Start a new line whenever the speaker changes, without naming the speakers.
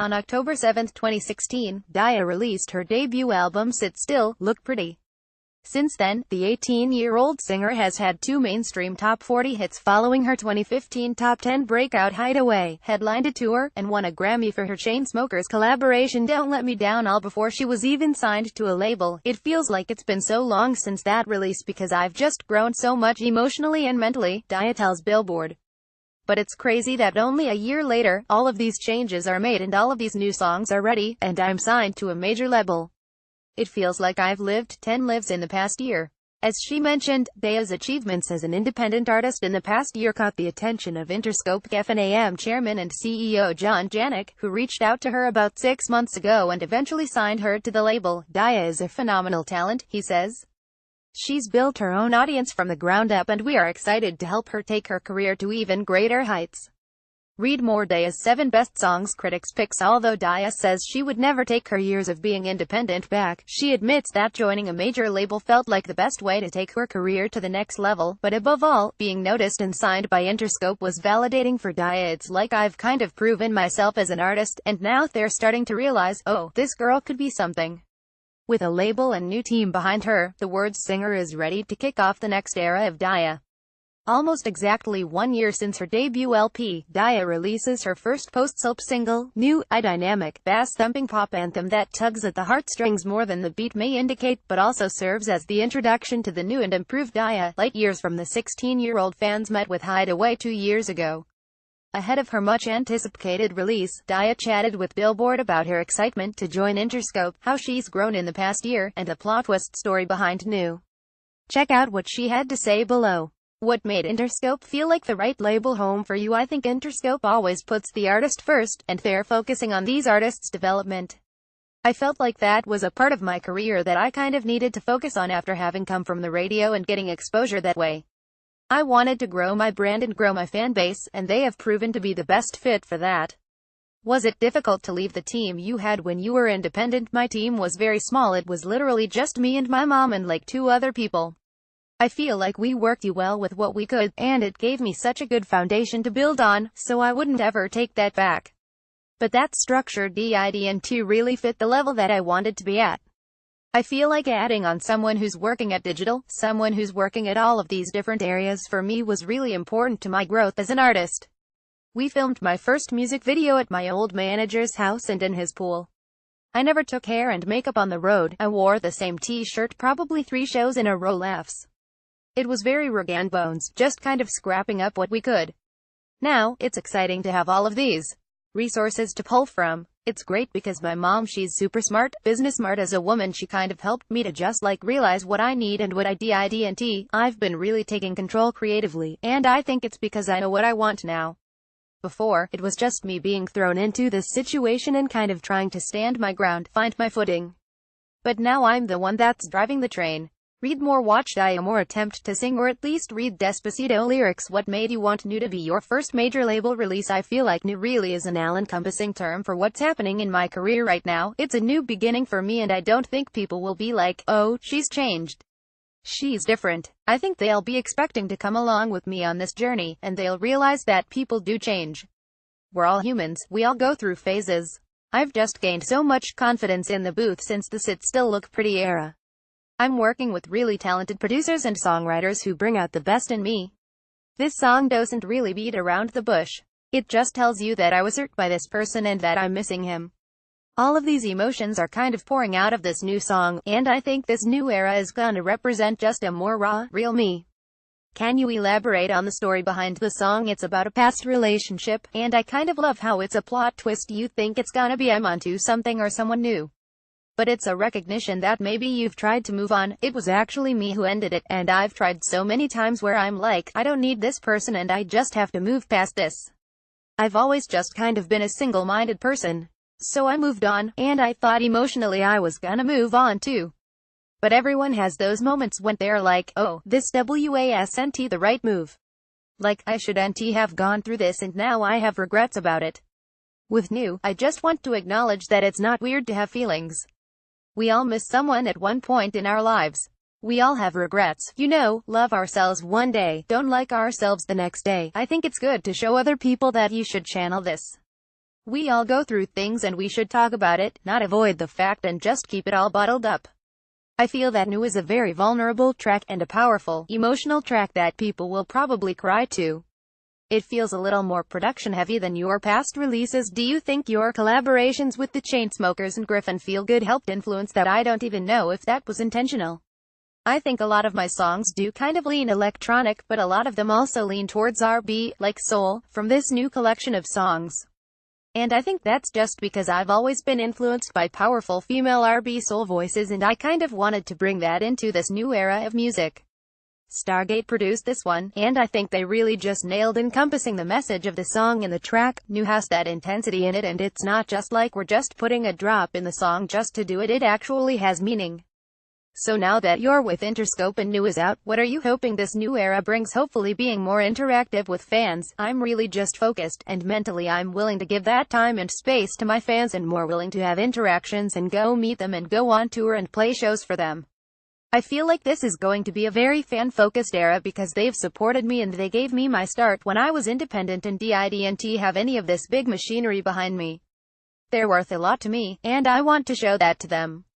On October 7, 2016, Daya released her debut album Sit Still, Look Pretty. Since then, the 18-year-old singer has had two mainstream top 40 hits following her 2015 top 10 breakout Hideaway, headlined a tour, and won a Grammy for her Chainsmokers collaboration Don't Let Me Down, all before she was even signed to a label. It feels like it's been so long since that release because I've just grown so much emotionally and mentally, Daya tells Billboard. But it's crazy that only a year later, all of these changes are made and all of these new songs are ready, and I'm signed to a major label. It feels like I've lived 10 lives in the past year. As she mentioned, Daya's achievements as an independent artist in the past year caught the attention of Interscope F&AM chairman and CEO John Janik, who reached out to her about 6 months ago and eventually signed her to the label. Daya is a phenomenal talent, he says. She's built her own audience from the ground up and we are excited to help her take her career to even greater heights. Read more Daya's 7 best songs critics picks. Although Daya says she would never take her years of being independent back, she admits that joining a major label felt like the best way to take her career to the next level, but above all, being noticed and signed by Interscope was validating for Daya. It's like I've kind of proven myself as an artist, and now they're starting to realize, oh, this girl could be something. With a label and new team behind her, the Words singer is ready to kick off the next era of Daya. Almost exactly 1 year since her debut LP, Daya releases her first post-soap single, New, a dynamic, bass-thumping pop anthem that tugs at the heartstrings more than the beat may indicate, but also serves as the introduction to the new and improved Daya, light years from the 16-year-old fans met with Hideaway 2 years ago. Ahead of her much-anticipated release, Daya chatted with Billboard about her excitement to join Interscope, how she's grown in the past year, and a plot twist story behind New. Check out what she had to say below. What made Interscope feel like the right label home for you? I think Interscope always puts the artist first, and they're focusing on these artists' development. I felt like that was a part of my career that I kind of needed to focus on after having come from the radio and getting exposure that way. I wanted to grow my brand and grow my fan base, and they have proven to be the best fit for that. Was it difficult to leave the team you had when you were independent? My team was very small. It was literally just me and my mom and like 2 other people. I feel like we worked well with what we could, and it gave me such a good foundation to build on, so I wouldn't ever take that back. But that structure didn't really fit the level that I wanted to be at. I feel like adding on someone who's working at digital, someone who's working at all of these different areas for me was really important to my growth as an artist. We filmed my first music video at my old manager's house and in his pool. I never took hair and makeup on the road. I wore the same t-shirt probably 3 shows in a row. Laughs. It was very rag and bones, just kind of scrapping up what we could. Now, it's exciting to have all of these resources to pull from. It's great because my mom, she's super smart, business smart as a woman. She kind of helped me to just like realize what I need and what I didn't. I've been really taking control creatively, and I think it's because I know what I want now. Before, it was just me being thrown into this situation and kind of trying to stand my ground, find my footing. But now I'm the one that's driving the train. Read more. Watch Daya more attempt to sing, or at least read Despacito lyrics. What made you want New to be your first major label release? I feel like new really is an all-encompassing term for what's happening in my career right now. It's a new beginning for me, and I don't think people will be like, oh, she's changed. She's different. I think they'll be expecting to come along with me on this journey, and they'll realize that people do change. We're all humans, we all go through phases. I've just gained so much confidence in the booth since the Sit Still Look Pretty era. I'm working with really talented producers and songwriters who bring out the best in me. This song doesn't really beat around the bush. It just tells you that I was hurt by this person and that I'm missing him. All of these emotions are kind of pouring out of this new song, and I think this new era is gonna represent just a more raw, real me. Can you elaborate on the story behind the song? It's about a past relationship, and I kind of love how it's a plot twist. You think it's gonna be I'm onto something or someone new. But it's a recognition that maybe you've tried to move on. It was actually me who ended it, and I've tried so many times where I'm like, I don't need this person and I just have to move past this. I've always just kind of been a single-minded person. So I moved on, and I thought emotionally I was gonna move on too. But everyone has those moments when they're like, oh, this wasn't the right move. Like, I shouldn't have gone through this and now I have regrets about it. With New, I just want to acknowledge that it's not weird to have feelings. We all miss someone at one point in our lives. We all have regrets. You know, love ourselves one day, don't like ourselves the next day. I think it's good to show other people that you should channel this. We all go through things and we should talk about it, not avoid the fact and just keep it all bottled up. I feel that New is a very vulnerable track and a powerful, emotional track that people will probably cry to. It feels a little more production heavy than your past releases. Do you think your collaborations with the Chainsmokers and Griffin Feel Good helped influence that? I don't even know if that was intentional. I think a lot of my songs do kind of lean electronic, but a lot of them also lean towards R&B, like soul, from this new collection of songs. And I think that's just because I've always been influenced by powerful female R&B soul voices, and I kind of wanted to bring that into this new era of music. Stargate produced this one, and I think they really just nailed encompassing the message of the song in the track. New has that intensity in it, and it's not just like we're just putting a drop in the song just to do it, it actually has meaning. So now that you're with Interscope and New is out, what are you hoping this new era brings? Hopefully being more interactive with fans. I'm really just focused, and mentally I'm willing to give that time and space to my fans and more willing to have interactions and go meet them and go on tour and play shows for them. I feel like this is going to be a very fan-focused era because they've supported me and they gave me my start when I was independent and didn't have any of this big machinery behind me. They're worth a lot to me, and I want to show that to them.